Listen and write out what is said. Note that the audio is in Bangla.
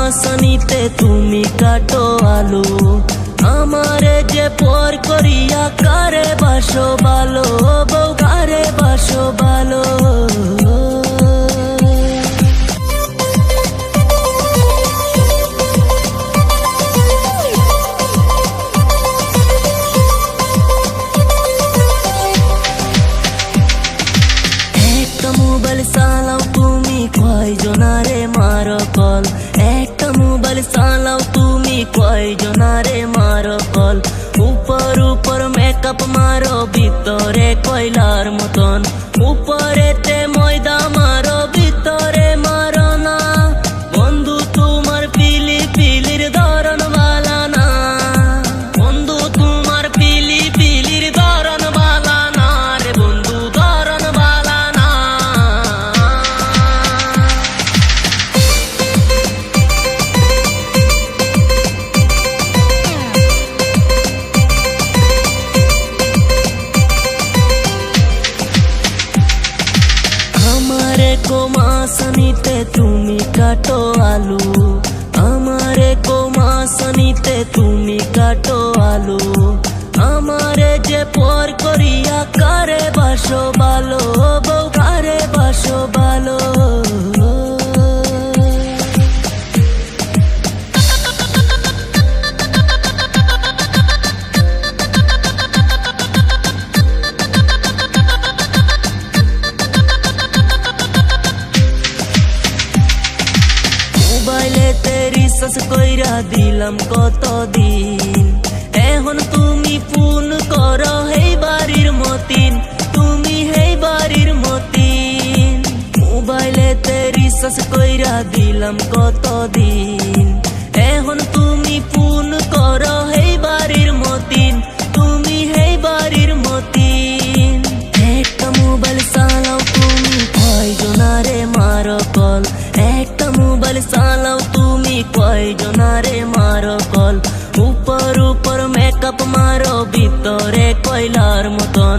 মাসানিতে তুমি কাটো আলো, আমারে যে পর করিয়া কারে বাসো ভালো, বউ কারে বাসো ভালো। একটা মোবাইল চালাও তুমি কয়জনারে মারো কল, একটা মোবাইল চালাও তুমি কয়জনারে মারো কল। উপর উপর মেকআপ মারো ভিতরে কয়লার মতন, উপরেতে ময়দা মারো ভিতরে মারো না। বন্ধু তোমার পিলি পিলির ধরন বালা না, বন্ধু তোমার পিলি পিলির ধরন বালা না রে বন্ধু, ধরন বালা না। আমারে কোমাসানিতে তুমি কাটো আলু, আমারে কোমাসানিতে তুমি কাটো আলু, আমারে যে পর করিয়া কারে বাসো ভালো, বউ কারে বাসো ভালো। মোবাইলেতে রিচার্জ কইরা দিলাম কতদিন, এখন তুমি ফোন করো হেই বাড়ির মতিন, তুমি হেই বাড়ির মতিন। মোবাইলেতে রিচার্জ কইরা দিলাম কতদিন, এখন তুমি ফোন করো হেই বাড়ির মতিন, তুমি হেই বাড়ির মতিন। একটা মোবাইল চালাও তুমি কয়জনারে মারো কল, একটা মোবাইল চালাও তুমি কয়জনারে মারো কল। উপর উপর মেকআপ মারো ভিতরে কয়লার মতন,